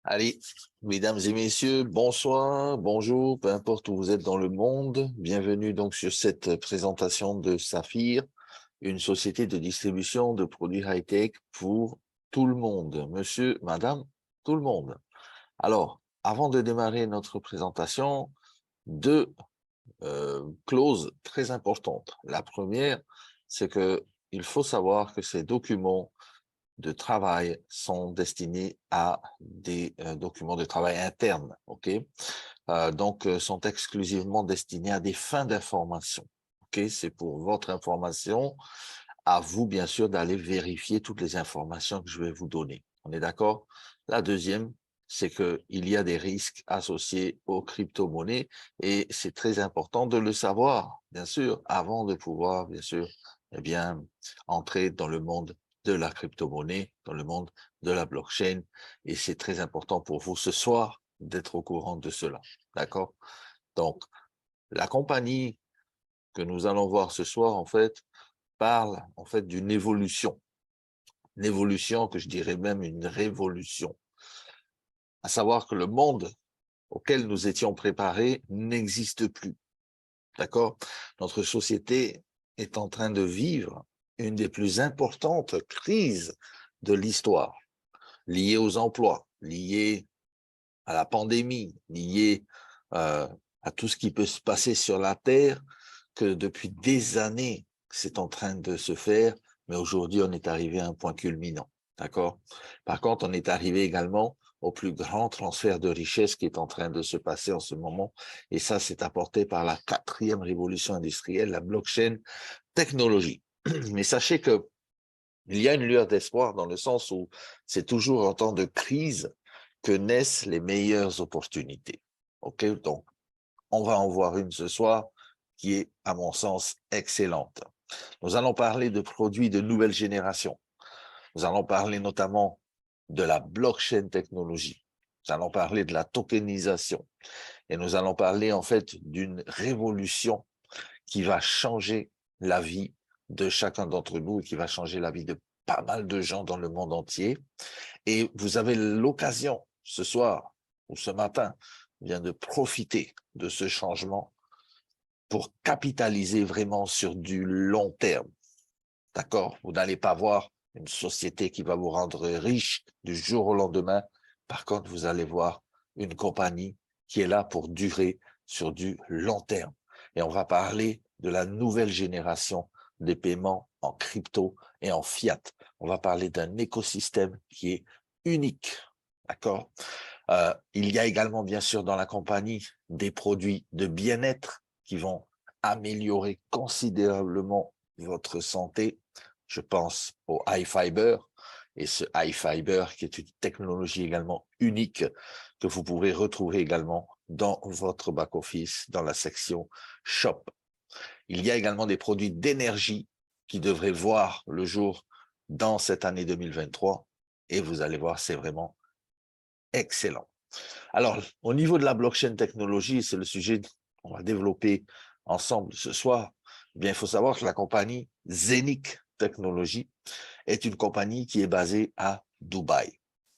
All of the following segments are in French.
Allez, mesdames et messieurs, bonsoir, bonjour, peu importe où vous êtes dans le monde. Bienvenue donc sur cette présentation de Saphir, une société de distribution de produits high-tech pour tout le monde. Monsieur, madame, tout le monde. Alors, avant de démarrer notre présentation, deux clauses très importantes. La première, c'est que il faut savoir que ces documents de travail sont destinés à des documents de travail internes, ok? Donc, sont exclusivement destinés à des fins d'information, ok? C'est pour votre information, à vous, bien sûr, d'aller vérifier toutes les informations que je vais vous donner. On est d'accord? La deuxième, c'est qu'il y a des risques associés aux crypto-monnaies et c'est très important de le savoir, bien sûr, avant de pouvoir, bien sûr, eh bien, entrer dans le monde de la crypto-monnaie, dans le monde de la blockchain. Et c'est très important pour vous ce soir d'être au courant de cela. D'accord? Donc, la compagnie que nous allons voir ce soir, en fait, parle en fait d'une évolution. Une évolution que je dirais même une révolution. À savoir que le monde auquel nous étions préparés n'existe plus. D'accord? Notre société est en train de vivre une des plus importantes crises de l'histoire, liées aux emplois, liées à la pandémie, liées à tout ce qui peut se passer sur la Terre, que depuis des années, c'est en train de se faire, mais aujourd'hui, on est arrivé à un point culminant. D'accord? Par contre, on est arrivé également au plus grand transfert de richesse qui est en train de se passer en ce moment, et ça, c'est apporté par la quatrième révolution industrielle, la blockchain technologie. Mais sachez que il y a une lueur d'espoir dans le sens où c'est toujours en temps de crise que naissent les meilleures opportunités. OK? Donc, on va en voir une ce soir qui est, à mon sens, excellente. Nous allons parler de produits de nouvelle génération. Nous allons parler notamment de la blockchain technologie. Nous allons parler de la tokenisation. Et nous allons parler, en fait, d'une révolution qui va changer la vie de chacun d'entre nous et qui va changer la vie de pas mal de gens dans le monde entier. Et vous avez l'occasion ce soir ou ce matin bien de profiter de ce changement pour capitaliser vraiment sur du long terme. D'accord? Vous n'allez pas voir une société qui va vous rendre riche du jour au lendemain. Par contre, vous allez voir une compagnie qui est là pour durer sur du long terme. Et on va parler de la nouvelle génération des paiements en crypto et en fiat. On va parler d'un écosystème qui est unique. D'accord? Il y a également, bien sûr, dans la compagnie des produits de bien-être qui vont améliorer considérablement votre santé. Je pense au high fiber et ce high fiber qui est une technologie également unique que vous pourrez retrouver également dans votre back-office, dans la section shop. Il y a également des produits d'énergie qui devraient voir le jour dans cette année 2023 et vous allez voir, c'est vraiment excellent. Alors, au niveau de la blockchain technologie, c'est le sujet qu'on va développer ensemble ce soir. Eh bien, il faut savoir que la compagnie Zenic Technologies est une compagnie qui est basée à Dubaï.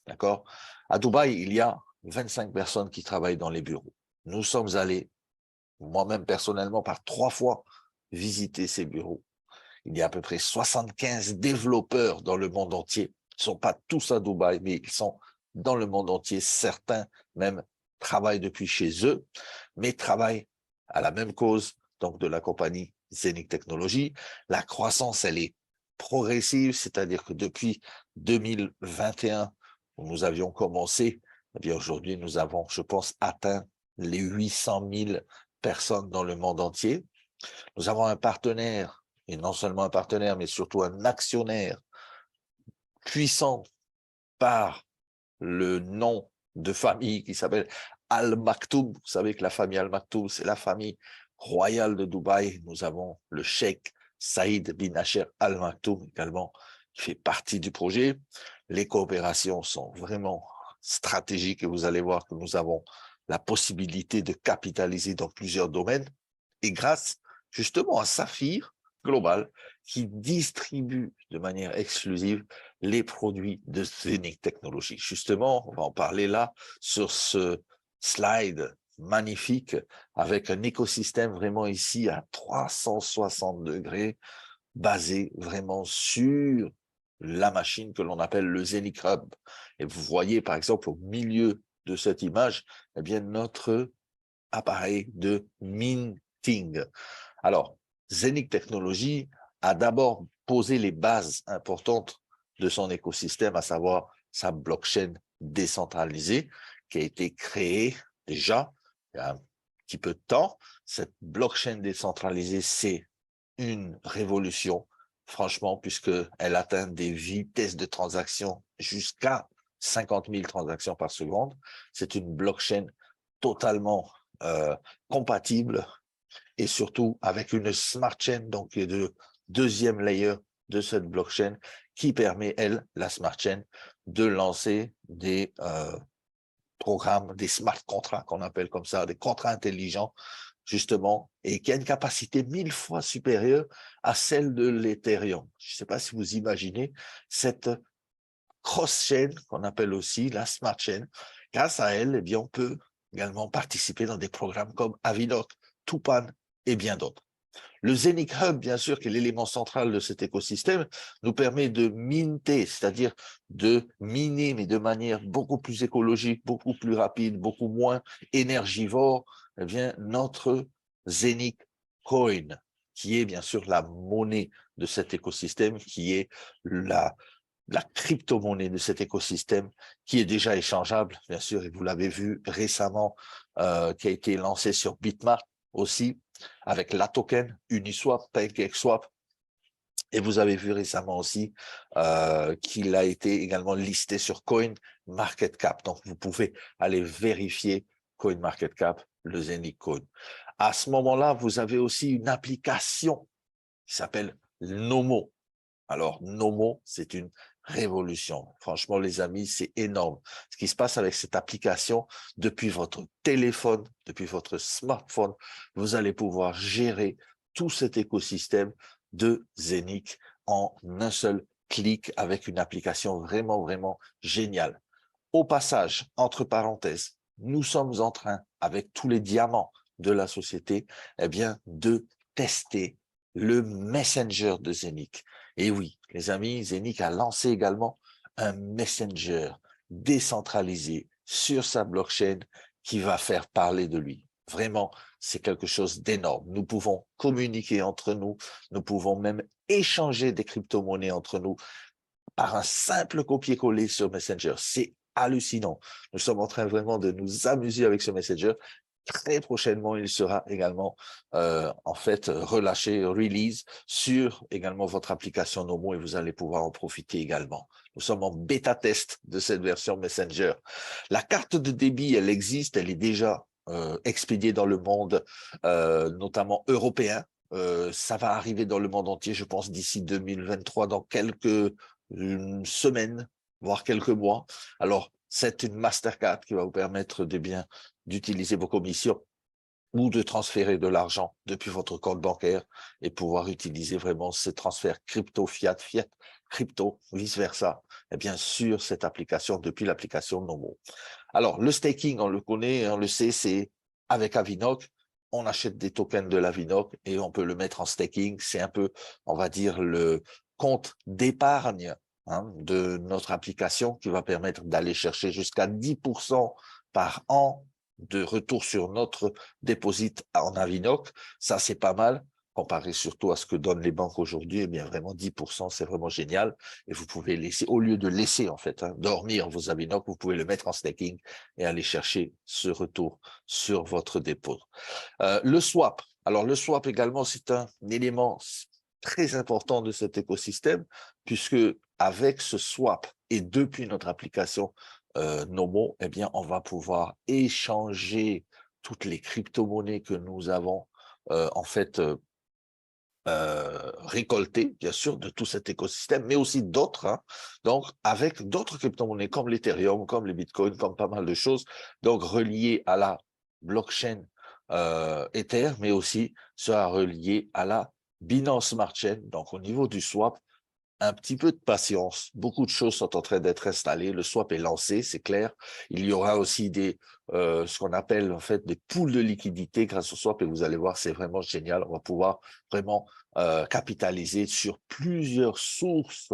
D'accord? À Dubaï, il y a 25 personnes qui travaillent dans les bureaux. Nous sommes allés, moi-même personnellement, par 3 fois, visiter ces bureaux. Il y a à peu près 75 développeurs dans le monde entier. Ils ne sont pas tous à Dubaï, mais ils sont dans le monde entier. Certains même travaillent depuis chez eux, mais travaillent à la même cause, donc de la compagnie Zenic Technologies. La croissance, elle est progressive, c'est-à-dire que depuis 2021, où nous avions commencé, eh bien aujourd'hui, nous avons, je pense, atteint les 800 000 personnes dans le monde entier. Nous avons un partenaire, et non seulement un partenaire, mais surtout un actionnaire puissant par le nom de famille qui s'appelle Al Maktoum. Vous savez que la famille Al Maktoum, c'est la famille royale de Dubaï. Nous avons le cheikh Saïd bin Nasser Al Maktoum également, qui fait partie du projet. Les coopérations sont vraiment stratégiques et vous allez voir que nous avons la possibilité de capitaliser dans plusieurs domaines. Et grâce justement à Saphir Global, qui distribue de manière exclusive les produits de Zenic Technologies. Justement, on va en parler là sur ce slide magnifique avec un écosystème vraiment ici à 360 degrés basé vraiment sur la machine que l'on appelle le Zenic Hub. Et vous voyez par exemple au milieu de cette image, eh bien notre appareil de minting. Alors, Zenic Technologies a d'abord posé les bases importantes de son écosystème, à savoir sa blockchain décentralisée, qui a été créée déjà il y a un petit peu de temps. Cette blockchain décentralisée, c'est une révolution, franchement, puisqu'elle atteint des vitesses de transaction jusqu'à 50 000 transactions par seconde. C'est une blockchain totalement compatible et surtout avec une smart chain, donc qui est le deuxième layer de cette blockchain qui permet, elle, la smart chain, de lancer des programmes, des smart contracts qu'on appelle comme ça, des contrats intelligents, justement, et qui a une capacité 1000 fois supérieure à celle de l'Ethereum. Je ne sais pas si vous imaginez cette cross-chain qu'on appelle aussi la smart chain. Grâce à elle, eh bien, on peut également participer dans des programmes comme Avinok, Tupan et bien d'autres. Le Zenic Hub, bien sûr, qui est l'élément central de cet écosystème, nous permet de minter, c'est-à-dire de miner, mais de manière beaucoup plus écologique, beaucoup plus rapide, beaucoup moins énergivore, eh bien, notre Zenic Coin, qui est bien sûr la monnaie de cet écosystème, qui est la crypto-monnaie de cet écosystème, qui est déjà échangeable, bien sûr, et vous l'avez vu récemment, qui a été lancé sur Bitmart aussi, avec la token, Uniswap, PancakeSwap, et vous avez vu récemment aussi qu'il a été également listé sur CoinMarketCap. Donc, vous pouvez aller vérifier CoinMarketCap, le Zenic Coin. À ce moment-là, vous avez aussi une application qui s'appelle Nomo. Alors, Nomo, c'est une révolution. Franchement, les amis, c'est énorme. Ce qui se passe avec cette application, depuis votre téléphone, depuis votre smartphone, vous allez pouvoir gérer tout cet écosystème de Zenic en un seul clic avec une application vraiment, vraiment géniale. Au passage, entre parenthèses, nous sommes en train, avec tous les diamants de la société, eh bien, de tester le Messenger de Zenic. Et oui, les amis, Zenic a lancé également un Messenger décentralisé sur sa blockchain qui va faire parler de lui. Vraiment, c'est quelque chose d'énorme. Nous pouvons communiquer entre nous, nous pouvons même échanger des crypto-monnaies entre nous par un simple copier-coller sur Messenger. C'est hallucinant. Nous sommes en train vraiment de nous amuser avec ce Messenger. Très prochainement, il sera également en fait relâché, release sur également votre application Nomo et vous allez pouvoir en profiter également. Nous sommes en bêta test de cette version Messenger. La carte de débit, elle existe, elle est déjà expédiée dans le monde, notamment européen. Ça va arriver dans le monde entier, je pense, d'ici 2023, dans quelques semaines, voire quelques mois. Alors, c'est une Mastercard qui va vous permettre de bien d'utiliser vos commissions ou de transférer de l'argent depuis votre compte bancaire et pouvoir utiliser vraiment ces transferts crypto, fiat, fiat, crypto, vice-versa, et bien sûr cette application depuis l'application Nomo. Alors, le staking, on le connaît, on le sait, c'est avec Avinok, on achète des tokens de l'Avinok et on peut le mettre en staking. C'est un peu, on va dire, le compte d'épargne de notre application qui va permettre d'aller chercher jusqu'à 10% par an de retour sur notre déposit en Avinok. Ça, c'est pas mal, comparé surtout à ce que donnent les banques aujourd'hui. Eh bien, vraiment, 10%, c'est vraiment génial. Et vous pouvez laisser, au lieu de laisser, en fait, dormir vos Avinok, vous pouvez le mettre en staking et aller chercher ce retour sur votre dépôt. Le swap. Alors, le swap également, c'est un élément très important de cet écosystème, puisque avec ce swap et depuis notre application Nomo, eh bien, on va pouvoir échanger toutes les crypto-monnaies que nous avons en fait récoltées, bien sûr, de tout cet écosystème, mais aussi d'autres, donc avec d'autres crypto-monnaies comme l'Ethereum, comme les Bitcoins, comme pas mal de choses, donc reliées à la blockchain Ether, mais aussi sera relié à la Binance Smart Chain. Donc, au niveau du swap, un petit peu de patience. Beaucoup de choses sont en train d'être installées. Le swap est lancé, c'est clair. Il y aura aussi ce qu'on appelle en fait des pools de liquidité grâce au swap et vous allez voir, c'est vraiment génial. On va pouvoir vraiment capitaliser sur plusieurs sources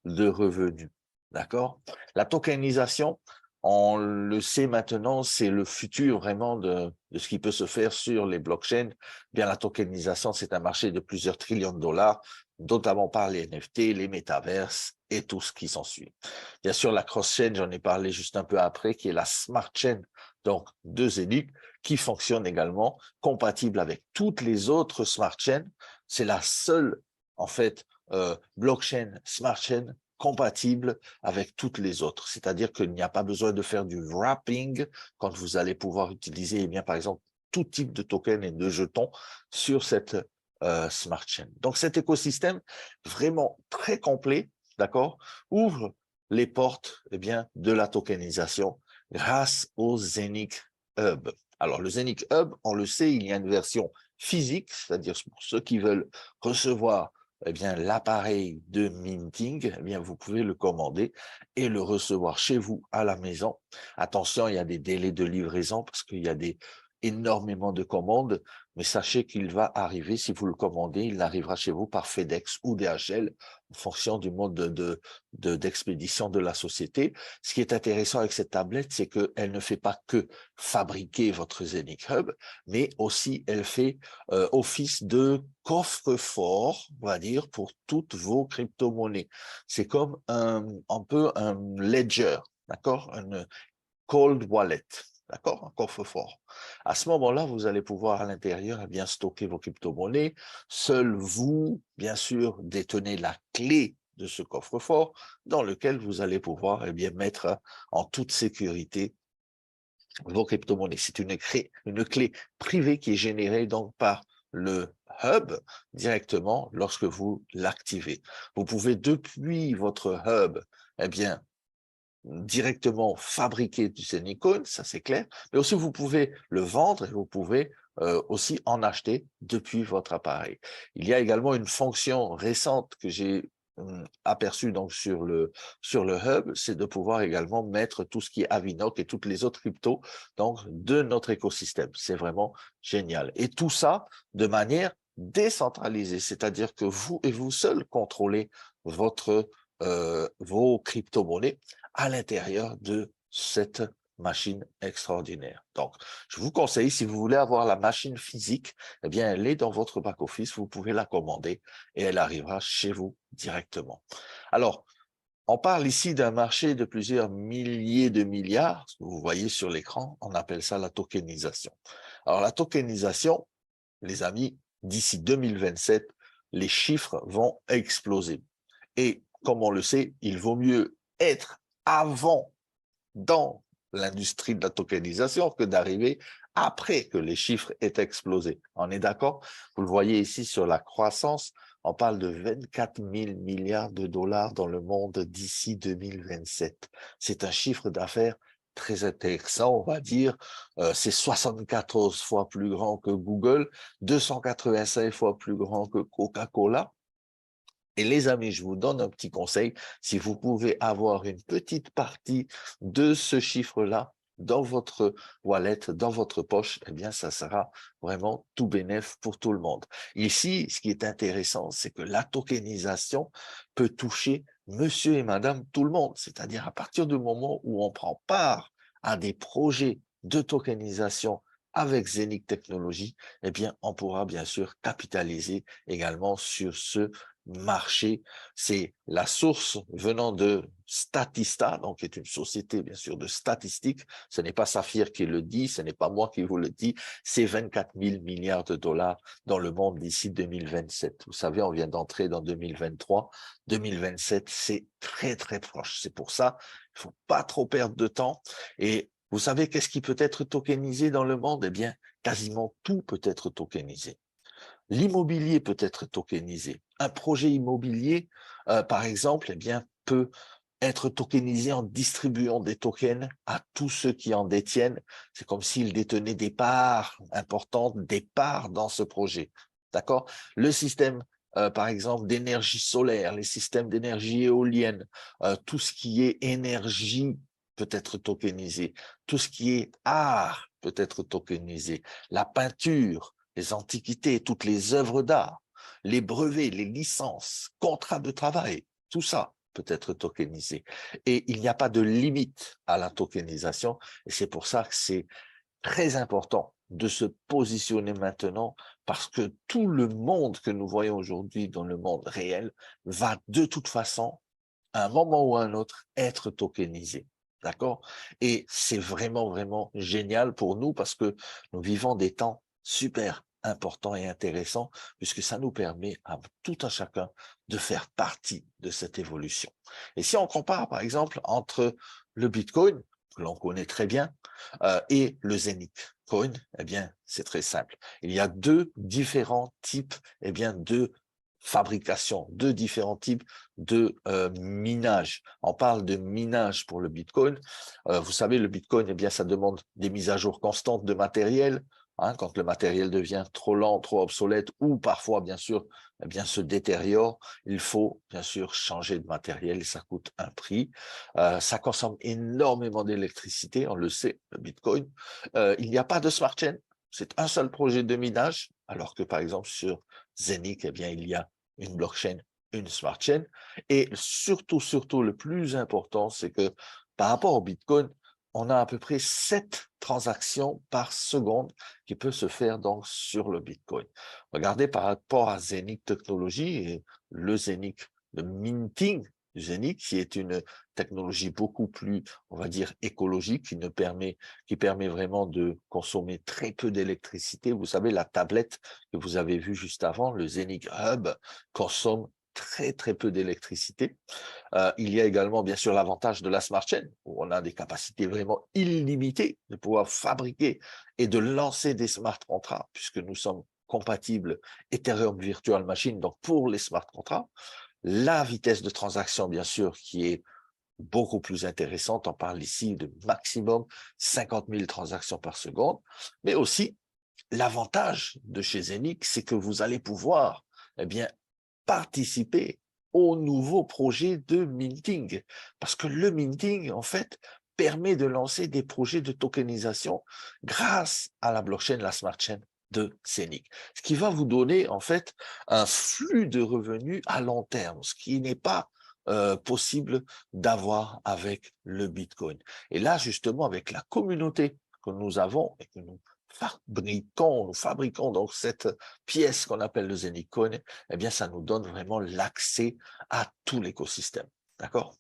de revenus. D'accord? La tokenisation, on le sait maintenant, c'est le futur vraiment de ce qui peut se faire sur les blockchains. Bien, la tokenisation, c'est un marché de plusieurs trillions de dollars, notamment par les NFT, les métaverses et tout ce qui s'ensuit. Bien sûr, la cross-chain, j'en ai parlé juste un peu après, qui est la smart chain, donc de Zenic, qui fonctionne également, compatible avec toutes les autres smart chains. C'est la seule, en fait, blockchain, smart chain compatible avec toutes les autres. C'est-à-dire qu'il n'y a pas besoin de faire du wrapping quand vous allez pouvoir utiliser, eh bien, par exemple, tout type de token et de jetons sur cette smart chain. Donc, cet écosystème vraiment très complet, d'accord, ouvre les portes, eh bien, de la tokenisation grâce au Zenic Hub. Alors, le Zenic Hub, on le sait, il y a une version physique, c'est-à-dire pour ceux qui veulent recevoir eh bien, l'appareil de minting, eh bien, vous pouvez le commander et le recevoir chez vous à la maison. Attention, il y a des délais de livraison parce qu'il y a énormément de commandes, mais sachez qu'il va arriver, si vous le commandez, il arrivera chez vous par FedEx ou DHL en fonction du mode d'expédition de la société. Ce qui est intéressant avec cette tablette, c'est qu'elle ne fait pas que fabriquer votre Zenic Hub, mais aussi elle fait office de coffre-fort, on va dire, pour toutes vos crypto-monnaies. C'est comme un peu un ledger, d'accord? Une cold wallet. D'accord? Un coffre-fort. À ce moment-là, vous allez pouvoir à l'intérieur eh bien stocker vos crypto-monnaies. Seul vous, bien sûr, détenez la clé de ce coffre-fort dans lequel vous allez pouvoir eh bien mettre en toute sécurité vos crypto-monnaies. C'est une clé privée qui est générée donc par le hub directement lorsque vous l'activez. Vous pouvez depuis votre hub eh bien directement fabriquer du Zenicoin, ça c'est clair, mais aussi vous pouvez le vendre et vous pouvez aussi en acheter depuis votre appareil. Il y a également une fonction récente que j'ai aperçue donc sur le hub, c'est de pouvoir également mettre tout ce qui est Avinoc et toutes les autres cryptos donc de notre écosystème. C'est vraiment génial. Et tout ça de manière décentralisée, c'est-à-dire que vous et vous seul contrôlez vos crypto-monnaies à l'intérieur de cette machine extraordinaire. Donc, je vous conseille, si vous voulez avoir la machine physique, eh bien, elle est dans votre back-office, vous pouvez la commander et elle arrivera chez vous directement. Alors, on parle ici d'un marché de plusieurs milliers de milliards, ce que vous voyez sur l'écran, on appelle ça la tokenisation. Alors, la tokenisation, les amis, d'ici 2027, les chiffres vont exploser. Et comme on le sait, il vaut mieux être avant dans l'industrie de la tokenisation que d'arriver après que les chiffres aient explosé. On est d'accord? Vous le voyez ici sur la croissance, on parle de 24 000 milliards de dollars dans le monde d'ici 2027. C'est un chiffre d'affaires très intéressant, on va dire. C'est 74 fois plus grand que Google, 285 fois plus grand que Coca-Cola. Et les amis, je vous donne un petit conseil. Si vous pouvez avoir une petite partie de ce chiffre-là dans votre wallet, dans votre poche, eh bien, ça sera vraiment tout bénef pour tout le monde. Ici, ce qui est intéressant, c'est que la tokenisation peut toucher monsieur et madame tout le monde. C'est-à-dire à partir du moment où on prend part à des projets de tokenisation avec Zenic Technologies, eh bien, on pourra bien sûr capitaliser également sur ce marché. C'est la source venant de Statista, donc qui est une société bien sûr de statistiques. Ce n'est pas Saphir qui le dit, ce n'est pas moi qui vous le dis, c'est 24 000 milliards de dollars dans le monde d'ici 2027. Vous savez, on vient d'entrer dans 2023. 2027, c'est très très proche. C'est pour ça, il faut pas trop perdre de temps. Et vous savez qu'est-ce qui peut être tokenisé dans le monde? Eh bien, quasiment tout peut être tokenisé. L'immobilier peut être tokenisé. Un projet immobilier, par exemple, eh bien, peut être tokenisé en distribuant des tokens à tous ceux qui en détiennent. C'est comme s'ils détenaient des parts importantes, des parts dans ce projet. D'accord? Le système par exemple, d'énergie solaire, les systèmes d'énergie éolienne, tout ce qui est énergie peut être tokenisé, tout ce qui est art peut être tokenisé, la peinture, les antiquités, toutes les œuvres d'art, les brevets, les licences, contrats de travail, tout ça peut être tokenisé. Et il n'y a pas de limite à la tokenisation, et c'est pour ça que c'est très important de se positionner maintenant, parce que tout le monde que nous voyons aujourd'hui dans le monde réel va de toute façon, à un moment ou à un autre, être tokenisé. D'accord? Et c'est vraiment, vraiment génial pour nous parce que nous vivons des temps super importants et intéressants puisque ça nous permet à tout un chacun de faire partie de cette évolution. Et si on compare, par exemple, entre le Bitcoin, que l'on connaît très bien, et le Zenith Coin, eh bien, c'est très simple. Il y a deux différents types, eh bien, de fabrication, deux différents types de minage. On parle de minage pour le Bitcoin. Vous savez, le Bitcoin, eh bien, ça demande des mises à jour constantes de matériel. Hein, quand le matériel devient trop lent, trop obsolète, ou parfois, bien sûr, eh bien, se détériore, il faut, bien sûr, changer de matériel et ça coûte un prix. Ça consomme énormément d'électricité, on le sait, le Bitcoin. Il n'y a pas de smart chain, c'est un seul projet de minage, alors que, par exemple, sur Zenith, eh bien, il y a une blockchain, une smart chain. Et surtout, surtout, le plus important, c'est que par rapport au Bitcoin, on a à peu près 7 transactions par seconde qui peuvent se faire donc sur le Bitcoin. Regardez par rapport à Zenith Technologies et le Zenith, le minting du Zenith, qui est une technologie beaucoup plus, on va dire, écologique, qui permet vraiment de consommer très peu d'électricité. Vous savez, la tablette que vous avez vue juste avant, le Zenith Hub, consomme très, très peu d'électricité. Il y a également, bien sûr, l'avantage de la Smart Chain, où on a des capacités vraiment illimitées de pouvoir fabriquer et de lancer des smart contracts, puisque nous sommes compatibles Ethereum Virtual Machine, donc pour les smart contracts. La vitesse de transaction, bien sûr, qui est beaucoup plus intéressante. On parle ici de maximum 50 000 transactions par seconde, mais aussi l'avantage de chez Zenith, c'est que vous allez pouvoir, eh bien, participer au nouveau projet de minting. Parce que le minting, en fait, permet de lancer des projets de tokenisation grâce à la blockchain, la smart chain de Zenith. Ce qui va vous donner, en fait, un flux de revenus à long terme, ce qui n'est pas possible d'avoir avec le Bitcoin. Et là, justement, avec la communauté que nous avons et que nous fabriquons donc cette pièce qu'on appelle le Zenith Coin, eh bien, ça nous donne vraiment l'accès à tout l'écosystème. D'accord?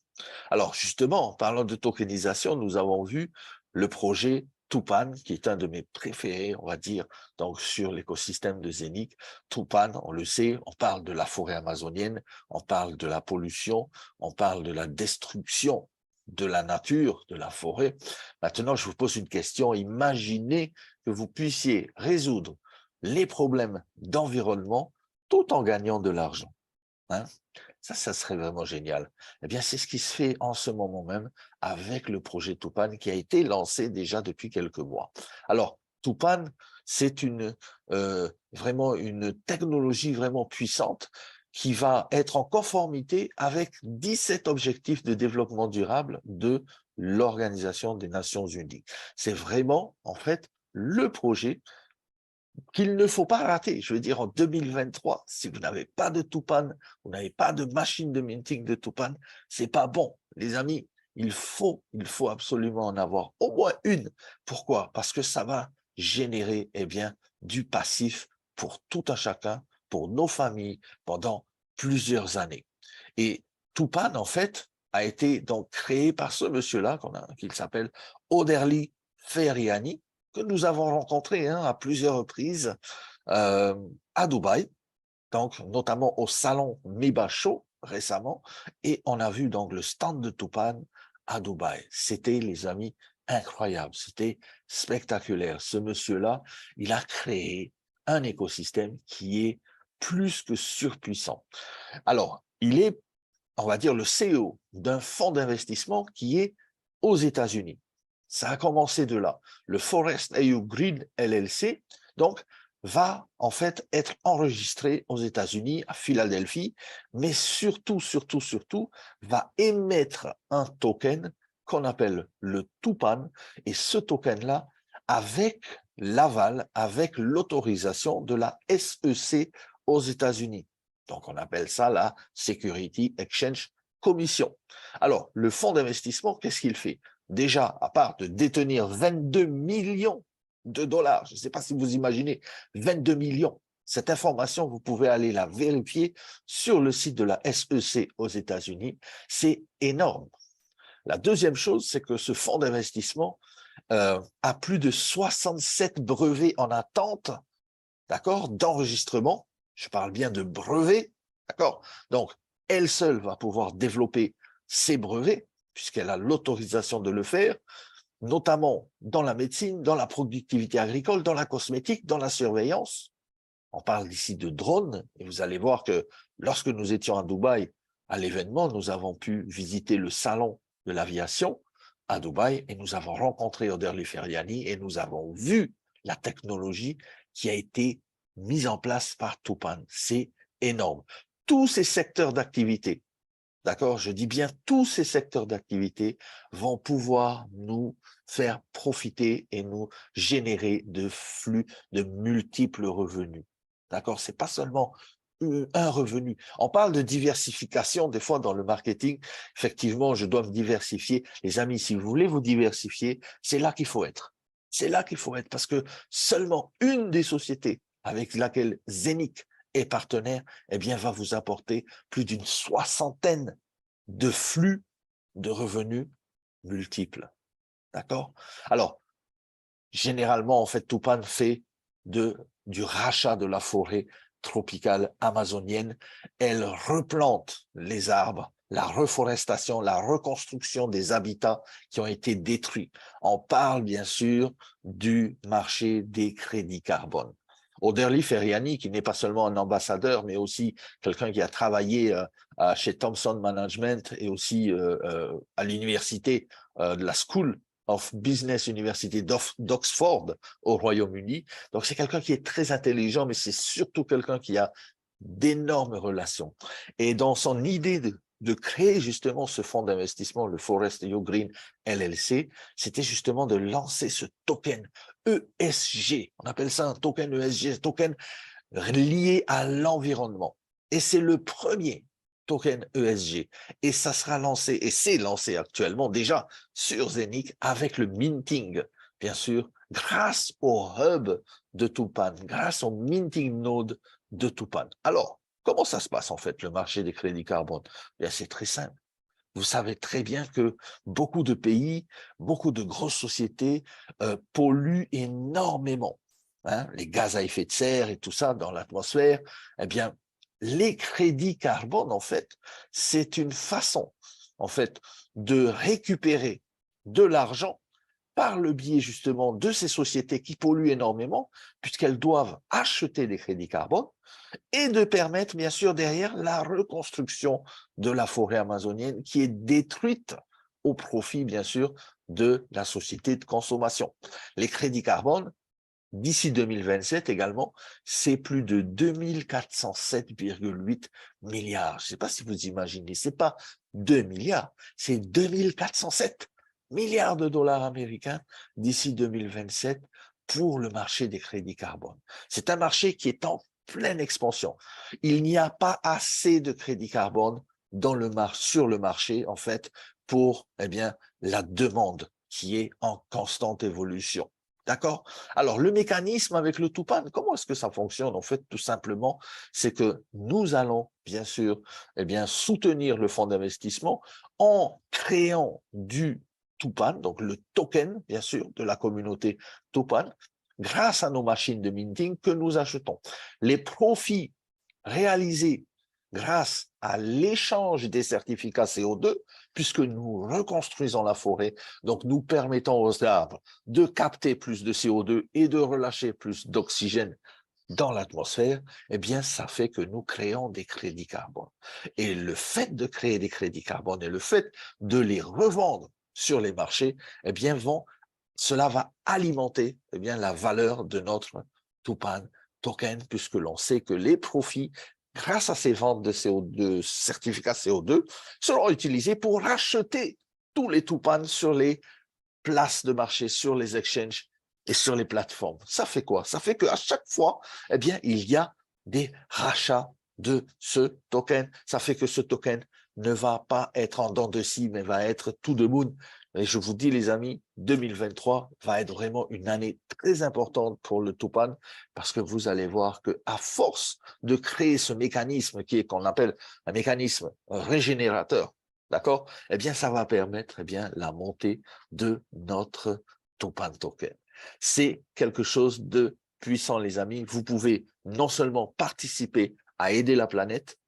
Alors, justement, en parlant de tokenisation, nous avons vu le projet Tupan, qui est un de mes préférés, on va dire, donc sur l'écosystème de Zenith. Tupan, on le sait, on parle de la forêt amazonienne, on parle de la pollution, on parle de la destruction de la nature, de la forêt. Maintenant, je vous pose une question. Imaginez que vous puissiez résoudre les problèmes d'environnement tout en gagnant de l'argent. Hein? Ça serait vraiment génial. Eh bien, c'est ce qui se fait en ce moment même avec le projet Tupan qui a été lancé déjà depuis quelques mois. Alors, Tupan, c'est vraiment une technologie vraiment puissante qui va être en conformité avec 17 objectifs de développement durable de l'Organisation des Nations Unies. C'est vraiment, en fait, le projet qu'il ne faut pas rater. Je veux dire, en 2023, si vous n'avez pas de Tupan, vous n'avez pas de machine de minting de Tupan, c'est pas bon. Les amis, il faut absolument en avoir au moins une. Pourquoi? Parce que ça va générer, eh bien, du passif pour tout un chacun, pour nos familles, pendant plusieurs années. Et Tupan, en fait, a été donc créé par ce monsieur-là, qu'il s'appelle Oderli Feriani, que nous avons rencontré à plusieurs reprises à Dubaï, donc notamment au salon Miba Show récemment, et on a vu donc le stand de Tupan à Dubaï. C'était, les amis, incroyable, c'était spectaculaire. Ce monsieur-là, il a créé un écosystème qui est plus que surpuissant. Alors, il est, on va dire, le CEO d'un fonds d'investissement qui est aux États-Unis. Ça a commencé de là. Le Forest AU Green LLC, donc, va en fait être enregistré aux États-Unis, à Philadelphie, mais surtout, va émettre un token qu'on appelle le TUPAN, et ce token-là, avec l'aval, avec l'autorisation de la SEC aux États-Unis. Donc, on appelle ça la Security Exchange Commission. Alors, le fonds d'investissement, qu'est-ce qu'il fait? Déjà, à part de détenir 22 millions de dollars, je ne sais pas si vous imaginez, 22 millions. Cette information, vous pouvez aller la vérifier sur le site de la SEC aux États-Unis. C'est énorme. La deuxième chose, c'est que ce fonds d'investissement a plus de 67 brevets en attente, d'accord, d'enregistrement. Je parle bien de brevets, d'accord. Donc, elle seule va pouvoir développer ses brevets, puisqu'elle a l'autorisation de le faire, notamment dans la médecine, dans la productivité agricole, dans la cosmétique, dans la surveillance. On parle ici de drones, et vous allez voir que lorsque nous étions à Dubaï, à l'événement, nous avons pu visiter le salon de l'aviation à Dubaï, et nous avons rencontré Oderli Feriani, et nous avons vu la technologie qui a été mise en place par Tupan. C'est énorme. Tous ces secteurs d'activité, d'accord, je dis bien tous ces secteurs d'activité vont pouvoir nous faire profiter et nous générer de flux de multiples revenus. D'accord, c'est pas seulement un revenu. On parle de diversification des fois dans le marketing. Effectivement, je dois me diversifier. Les amis, si vous voulez vous diversifier, c'est là qu'il faut être. C'est là qu'il faut être parce que seulement une des sociétés avec laquelle Zenic est partenaire, eh bien, va vous apporter plus d'une soixantaine de flux de revenus multiples. D'accord? Alors, généralement, en fait, Tupan fait du rachat de la forêt tropicale amazonienne. Elle replante les arbres, la reforestation, la reconstruction des habitats qui ont été détruits. On parle bien sûr du marché des crédits carbone. Oderli Feriani, qui n'est pas seulement un ambassadeur, mais aussi quelqu'un qui a travaillé chez Thomson Management et aussi à l'université de la School of Business University d'Oxford au Royaume-Uni. Donc, c'est quelqu'un qui est très intelligent, mais c'est surtout quelqu'un qui a d'énormes relations. Et dans son idée de créer justement ce fonds d'investissement, le Forest You Green LLC, c'était justement de lancer ce token ESG. On appelle ça un token ESG, un token lié à l'environnement. Et c'est le premier token ESG. Et ça sera lancé, et c'est lancé actuellement déjà sur Zenic avec le minting, bien sûr, grâce au hub de Tupan, grâce au minting node de Tupan. Alors, comment ça se passe en fait, le marché des crédits carbone? Bien, c'est très simple. Vous savez très bien que beaucoup de pays, beaucoup de grosses sociétés polluent énormément. Hein, les gaz à effet de serre et tout ça dans l'atmosphère. Eh bien, les crédits carbone, en fait, c'est une façon, en fait, de récupérer de l'argent par le biais justement de ces sociétés qui polluent énormément, puisqu'elles doivent acheter des crédits carbone, et de permettre bien sûr derrière la reconstruction de la forêt amazonienne qui est détruite au profit bien sûr de la société de consommation. Les crédits carbone, d'ici 2027 également, c'est plus de 2407,8 milliards. Je ne sais pas si vous imaginez, c'est pas 2 milliards, c'est 2407 milliards de dollars américains d'ici 2027 pour le marché des crédits carbone. C'est un marché qui est en pleine expansion. Il n'y a pas assez de crédits carbone sur le marché, en fait, pour la demande qui est en constante évolution. D'accord? Alors, le mécanisme avec le Tupan, comment est-ce que ça fonctionne? En fait, tout simplement, c'est que nous allons, bien sûr, soutenir le fonds d'investissement en créant du Tupan, donc le token, bien sûr, de la communauté Tupan, grâce à nos machines de minting que nous achetons. Les profits réalisés grâce à l'échange des certificats CO2, puisque nous reconstruisons la forêt, donc nous permettons aux arbres de capter plus de CO2 et de relâcher plus d'oxygène dans l'atmosphère, eh bien, ça fait que nous créons des crédits carbone. Et le fait de créer des crédits carbone et le fait de les revendre sur les marchés, eh bien, cela va alimenter la valeur de notre Tupan token, puisque l'on sait que les profits, grâce à ces ventes de CO2, certificats CO2, seront utilisés pour racheter tous les Tupan sur les places de marché, sur les exchanges et sur les plateformes. Ça fait quoi? Ça fait qu'à chaque fois, eh bien, il y a des rachats de ce token. Ça fait que ce token ne va pas être en dents de scie, mais va être tout de moon. Et je vous dis, les amis, 2023 va être vraiment une année très importante pour le Tupan, parce que vous allez voir que à force de créer ce mécanisme qui est qu'on appelle un mécanisme régénérateur, d'accord? Eh bien, ça va permettre, eh bien, la montée de notre Tupan token. C'est quelque chose de puissant, les amis. Vous pouvez non seulement participer à aider la planète,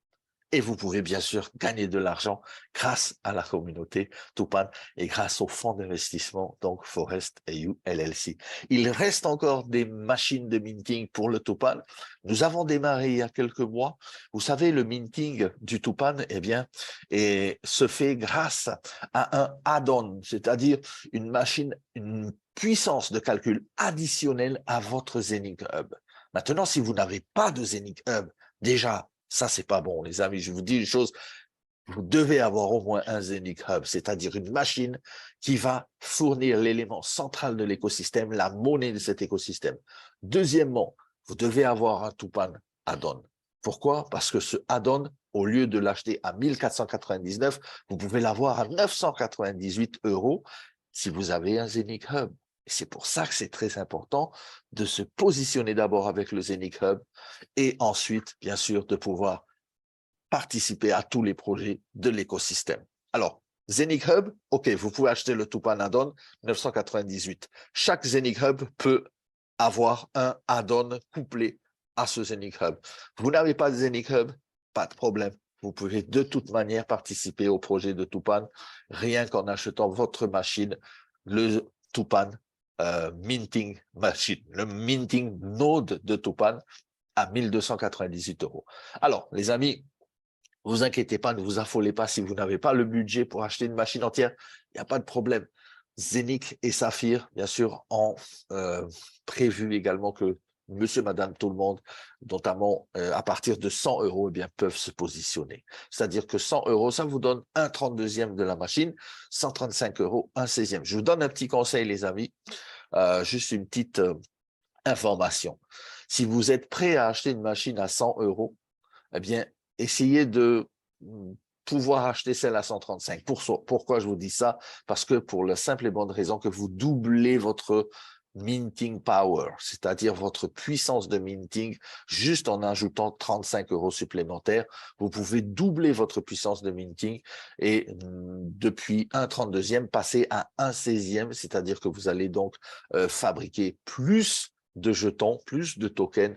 et vous pouvez bien sûr gagner de l'argent grâce à la communauté Tupan et grâce au fonds d'investissement, donc Forest AU LLC. Il reste encore des machines de minting pour le Tupan. Nous avons démarré il y a quelques mois. Vous savez, le minting du Tupan, eh bien, se fait grâce à un add-on, c'est-à-dire une machine, une puissance de calcul additionnelle à votre Zenic Hub. Maintenant, si vous n'avez pas de Zenic Hub, déjà, ça, c'est pas bon, les amis. Je vous dis une chose, vous devez avoir au moins un Zenic Hub, c'est-à-dire une machine qui va fournir l'élément central de l'écosystème, la monnaie de cet écosystème. Deuxièmement, vous devez avoir un Tupan add-on. Pourquoi? Parce que ce add-on, au lieu de l'acheter à 1499, vous pouvez l'avoir à 998 € si vous avez un Zenic Hub. Et c'est pour ça que c'est très important de se positionner d'abord avec le Zenic Hub et ensuite, bien sûr, de pouvoir participer à tous les projets de l'écosystème. Alors, Zenic Hub, OK, vous pouvez acheter le Tupan add-on 998. Chaque Zenic Hub peut avoir un add-on couplé à ce Zenic Hub. Vous n'avez pas de Zenic Hub, pas de problème. Vous pouvez de toute manière participer au projet de Tupan rien qu'en achetant votre machine, le Tupan minting machine, le minting node de Tupan à 1298 €. Alors, les amis, ne vous inquiétez pas, ne vous affolez pas si vous n'avez pas le budget pour acheter une machine entière, il n'y a pas de problème. Zenic et Saphir, bien sûr, ont prévu également que monsieur, madame, tout le monde, notamment à partir de 100 €, eh bien, peuvent se positionner. C'est-à-dire que 100 €, ça vous donne un 32e de la machine, 135 €, un 16e. Je vous donne un petit conseil, les amis, juste une petite information. Si vous êtes prêt à acheter une machine à 100 €, eh bien, essayez de pouvoir acheter celle à 135. Pourquoi je vous dis ça? Parce que pour la simple et bonne raison que vous doublez votre minting power, c'est-à-dire votre puissance de minting, juste en ajoutant 35 € supplémentaires, vous pouvez doubler votre puissance de minting et depuis un 32e passer à un 16e, c'est-à-dire que vous allez donc fabriquer plus de jetons, plus de tokens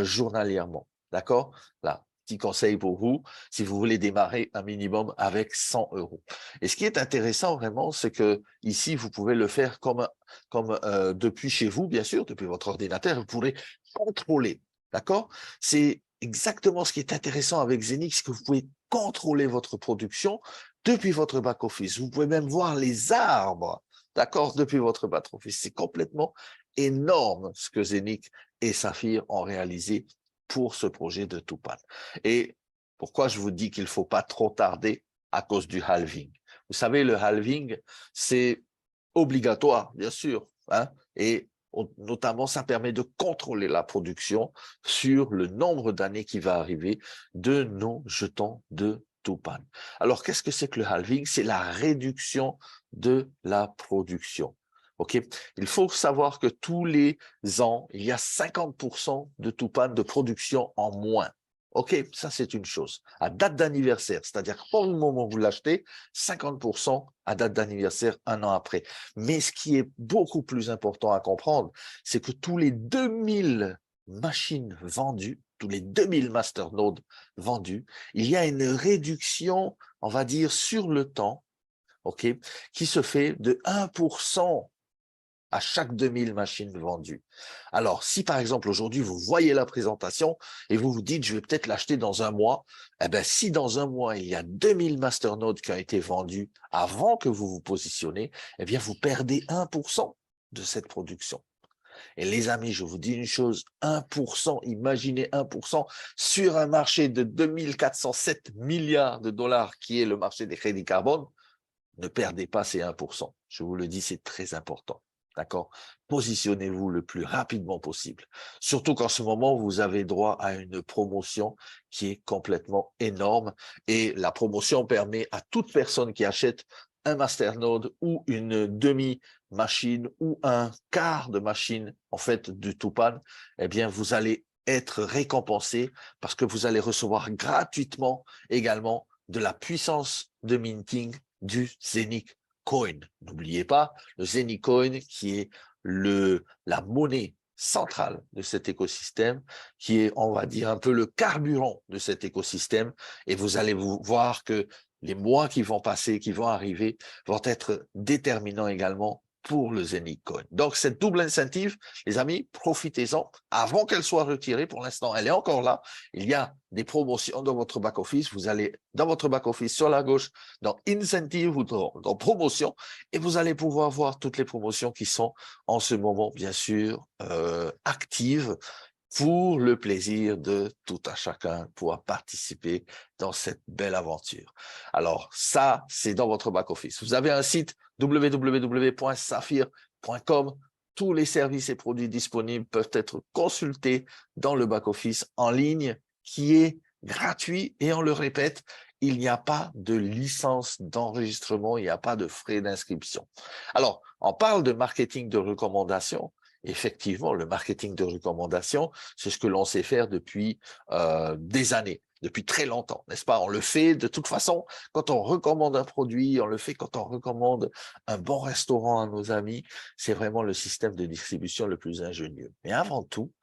journalièrement. D'accord? Là, petit conseil pour vous, si vous voulez démarrer un minimum avec 100 €. Et ce qui est intéressant vraiment, c'est que ici, vous pouvez le faire comme depuis chez vous, bien sûr, depuis votre ordinateur, vous pourrez contrôler. D'accord? C'est exactement ce qui est intéressant avec Zenix, que vous pouvez contrôler votre production depuis votre back-office. Vous pouvez même voir les arbres, d'accord, depuis votre back-office. C'est complètement énorme ce que Zenix et Saphir ont réalisé pour ce projet de Tupan. Et pourquoi je vous dis qu'il ne faut pas trop tarder? À cause du halving. Vous savez, le halving, c'est obligatoire, bien sûr, hein, et notamment, ça permet de contrôler la production sur le nombre d'années qui va arriver de nos jetons de Tupan. Alors, qu'est-ce que c'est que le halving? C'est la réduction de la production. OK? Il faut savoir que tous les ans, il y a 50% de Tupan de production en moins. OK, ça c'est une chose. À date d'anniversaire, c'est-à-dire pour le moment où vous l'achetez, 50% à date d'anniversaire un an après. Mais ce qui est beaucoup plus important à comprendre, c'est que tous les 2000 machines vendues, tous les 2000 masternodes vendus, il y a une réduction, on va dire, sur le temps, OK, qui se fait de 1% à chaque 2000 machines vendues. Alors, si par exemple aujourd'hui vous voyez la présentation et vous vous dites je vais peut-être l'acheter dans un mois, eh bien si dans un mois il y a 2000 masternodes qui ont été vendus avant que vous vous positionnez, eh bien vous perdez 1% de cette production. Et les amis, je vous dis une chose, 1%, imaginez 1% sur un marché de 2407 milliards de dollars qui est le marché des crédits carbone, ne perdez pas ces 1%. Je vous le dis, c'est très important. D'accord? Positionnez-vous le plus rapidement possible. Surtout qu'en ce moment, vous avez droit à une promotion qui est complètement énorme. Et la promotion permet à toute personne qui achète un masternode ou une demi-machine ou un quart de machine, en fait, du Tupan, eh bien, vous allez être récompensé parce que vous allez recevoir gratuitement également de la puissance de minting du Zenic Coin. N'oubliez pas, le Zenic Coin qui est la monnaie centrale de cet écosystème, qui est, on va dire, un peu le carburant de cet écosystème. Et vous allez vous voir que les mois qui vont passer, qui vont arriver, vont être déterminants également pour le Zenic Coin. Donc, cette double incentive, les amis, profitez-en avant qu'elle soit retirée. Pour l'instant, elle est encore là. Il y a des promotions dans votre back-office. Vous allez dans votre back-office sur la gauche, dans Incentive ou dans Promotion, et vous allez pouvoir voir toutes les promotions qui sont en ce moment, bien sûr, actives pour le plaisir de tout un chacun pouvoir participer dans cette belle aventure. Alors ça, c'est dans votre back-office. Vous avez un site www.saphir.com. Tous les services et produits disponibles peuvent être consultés dans le back-office en ligne qui est gratuit et on le répète, il n'y a pas de licence d'enregistrement, il n'y a pas de frais d'inscription. Alors, on parle de marketing de recommandation. Effectivement, le marketing de recommandation, c'est ce que l'on sait faire depuis des années, depuis très longtemps, n'est-ce pas? On le fait de toute façon quand on recommande un produit, on le fait quand on recommande un bon restaurant à nos amis. C'est vraiment le système de distribution le plus ingénieux. Mais avant tout,